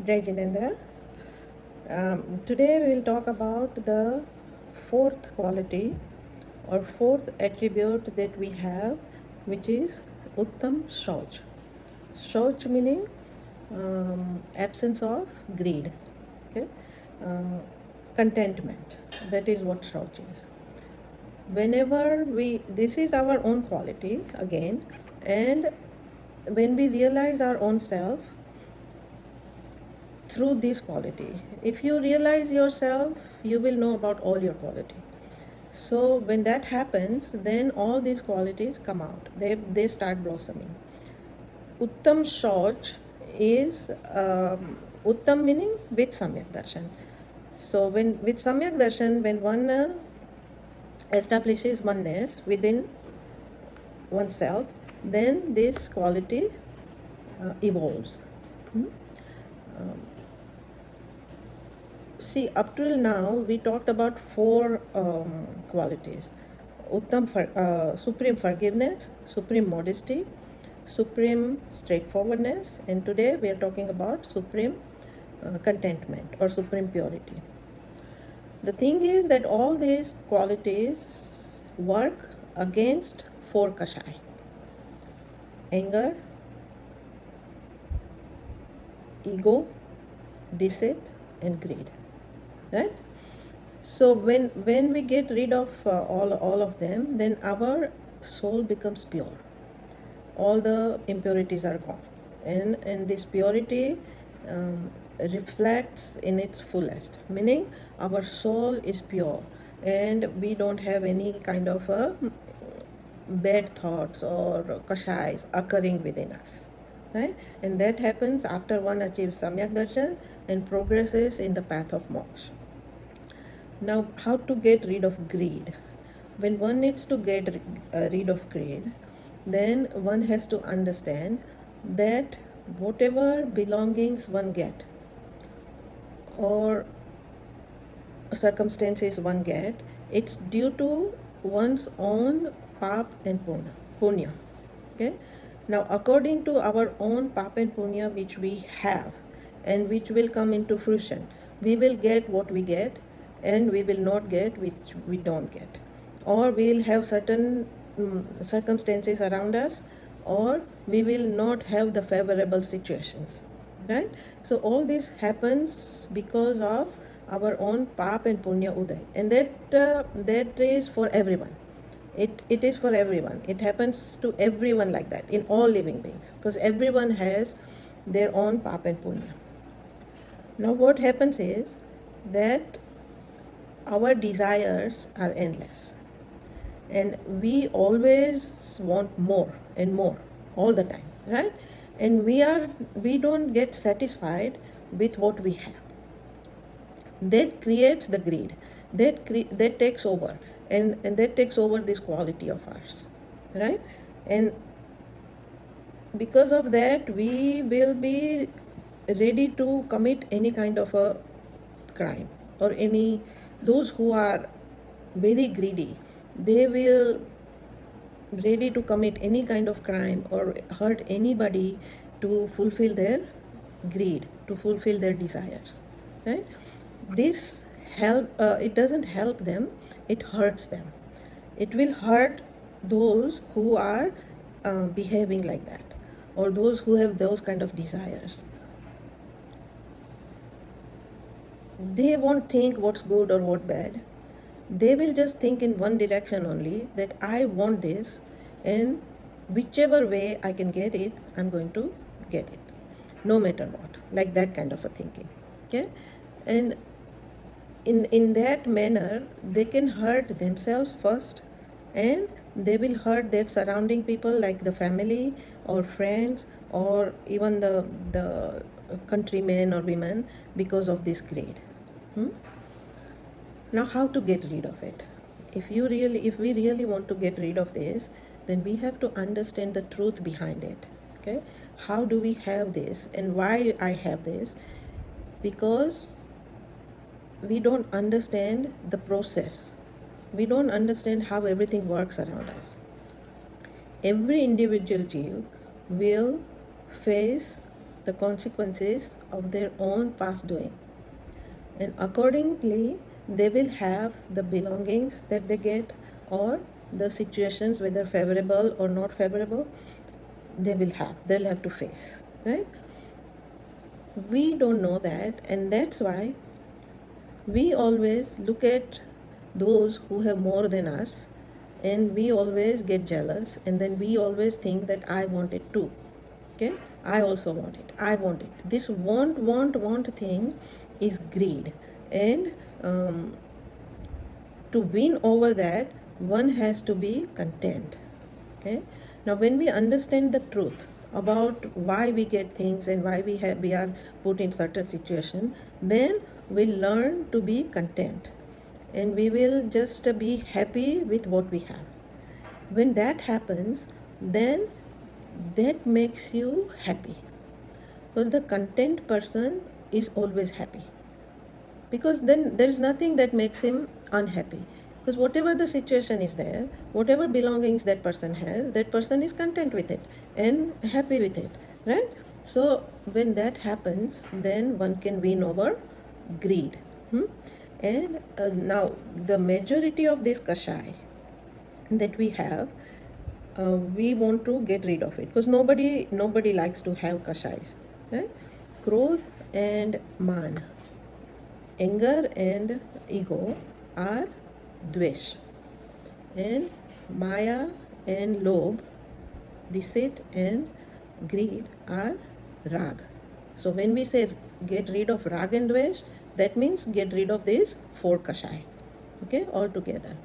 Jai Jinendra. Today we will talk about the fourth quality or fourth attribute that we have, which is Uttam Shauch. Shauch meaning absence of greed, okay? Contentment. That is what Shauch is. This is our own quality again, and when we realize our own self, through this quality, if you realize yourself, you will know about all your quality. So when that happens, then all these qualities come out, they start blossoming. Uttam Shauch is Uttam meaning with Samyak Darshan. So when with Samyak Darshan, when one establishes oneness within oneself, then this quality evolves. See, up till now, we talked about four qualities. Supreme forgiveness, supreme modesty, supreme straightforwardness, and today we are talking about supreme contentment or supreme purity. The thing is that all these qualities work against four kashai: anger, ego, deceit, and greed. Right? So when we get rid of all of them, then our soul becomes pure. All the impurities are gone, and this purity reflects in its fullest, meaning our soul is pure and we don't have any kind of bad thoughts or kashais occurring within us. Right? And that happens after one achieves Samyak Darshan and progresses in the path of moksha. Now, how to get rid of greed? When one needs to get rid of greed, then one has to understand that whatever belongings one get or circumstances one get, it's due to one's own pap and punya. Okay? Now, according to our own pap and punya which we have and which will come into fruition, we will get what we get and we will not get which we don't get. Or we will have certain circumstances around us, or we will not have the favorable situations. Right? So all this happens because of our own pap and punya uday, and that is for everyone. It is for everyone. It happens to everyone like that, in all living beings, because everyone has their own pap and punya. Now what happens is that our desires are endless, and we always want more and more all the time, right? And we don't get satisfied with what we have. That creates the greed. That takes over, and that takes over this quality of ours, right? And because of that, we will be ready to commit any kind of a crime, or those who are very greedy, they will ready to commit any kind of crime or hurt anybody to fulfill their greed, to fulfill their desires, right? This it doesn't help them, it hurts them. It will hurt those who are behaving like that, or those who have those kind of desires. They won't think what's good or what bad. They will just think in one direction only, that I want this, and whichever way I can get it, I'm going to get it, no matter what, like that kind of a thinking. Okay? And in that manner, they can hurt themselves first, and they will hurt their surrounding people, like the family or friends, or even the countrymen or women, because of this greed. Now, how to get rid of it? If we really want to get rid of this, then we have to understand the truth behind it. Okay? How do we have this, and why I have this? Because we don't understand the process. We don't understand how everything works around us. Every individual jiva will face the consequences of their own past doing, and accordingly they will have the belongings that they get, or the situations, whether favorable or not favorable, they'll have to face, right? We don't know that, and that's why we always look at those who have more than us, and we always get jealous, and then we always think that I want it too. Okay, I also want it, I want it. This want thing is greed, and to win over that, one has to be content. Okay, now when we understand the truth about why we get things and why we are put in certain situation, then we learn to be content, and we will just be happy with what we have. When that happens, then that makes you happy, because the content person is always happy, because then there's nothing that makes him unhappy, because whatever the situation is there, whatever belongings that person has, that person is content with it and happy with it, right? So when that happens, then one can win over greed. And now the majority of this kashai that we have, we want to get rid of it, because nobody likes to have kashais, right? Krodh and man, anger and ego, are dvesh, and maya and lobh, deceit and greed, are rag. So when we say get rid of rag and dvesh, that means get rid of these 4 kashai, okay, altogether.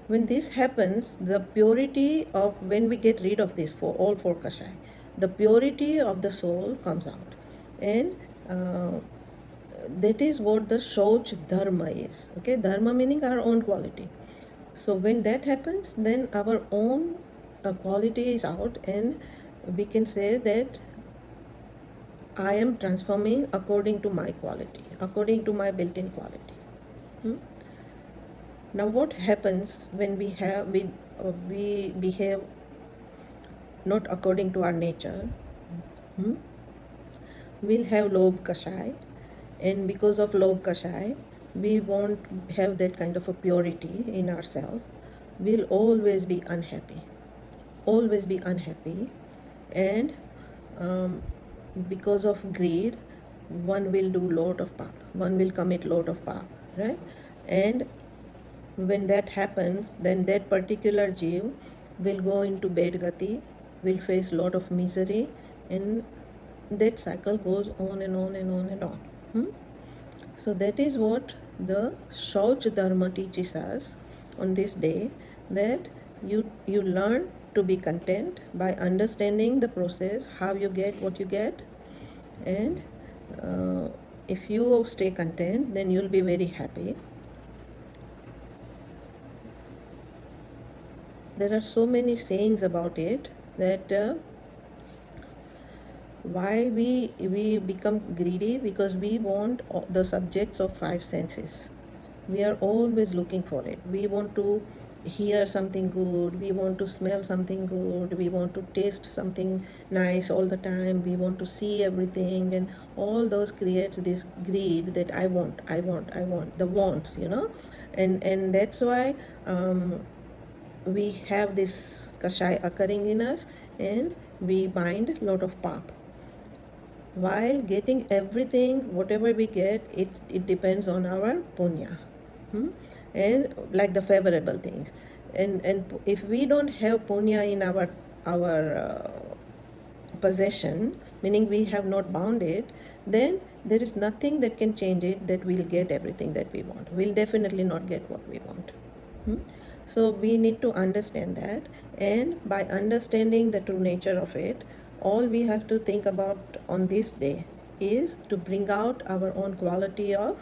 When this happens, the purity of, when we get rid of these all 4 kashai, the purity of the soul comes out, and that is what the Shauch Dharma is. Okay, Dharma meaning our own quality. So when that happens, then our own quality is out, and we can say that I am transforming according to my quality, according to my built-in quality. Now what happens when we behave not according to our nature? We'll have lobh kashai, and because of lobh kashai, we won't have that kind of a purity in ourselves. We'll always be unhappy, and because of greed, one will do lot of pap, one will commit lot of pap, right? And when that happens, then that particular jiv will go into bed gati, will face lot of misery, and that cycle goes on and on and on and on. So that is what the Shauch Dharma teaches us on this day, that you learn to be content by understanding the process, how you get what you get, and if you stay content, then you'll be very happy. There are so many sayings about it, that why we become greedy, because we want the subjects of 5 senses. We are always looking for it. We want to hear something good, we want to smell something good, we want to taste something nice all the time, we want to see everything, and all those creates this greed, that I want, the wants, and that's why we have this kashai occurring in us, and we bind lot of pap. While getting everything, whatever we get, it depends on our punya, and like the favorable things. And if we don't have punya in our possession, meaning we have not bound it, then there is nothing that can change it, that we'll get everything that we want. We'll definitely not get what we want. So we need to understand that, and by understanding the true nature of it, all we have to think about on this day is to bring out our own quality of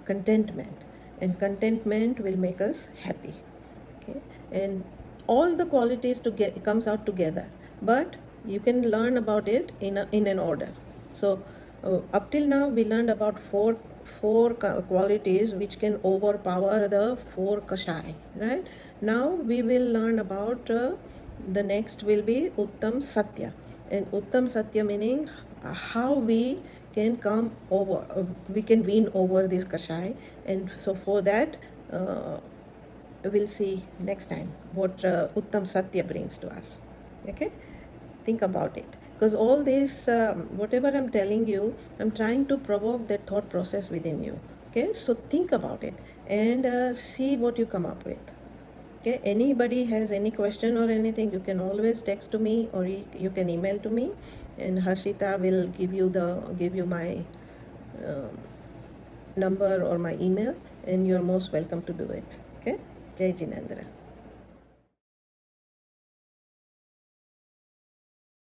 contentment, and contentment will make us happy. Okay, and all the qualities comes out together, but you can learn about it in an order. So up till now we learned about four qualities which can overpower the 4 kashai, right? Now we will learn about the next will be Uttam Satya, and Uttam Satya meaning how we can come over, we can win over this Kashai. And so for that, we'll see next time what Uttam Satya brings to us. Okay, think about it, because all this, whatever I'm telling you, I'm trying to provoke that thought process within you. Okay, so think about it and see what you come up with. Okay, anybody has any question or anything, you can always text to me or you can email to me, and Harshita will give you my number or my email, and you're most welcome to do it. Okay, Jai Jinendra.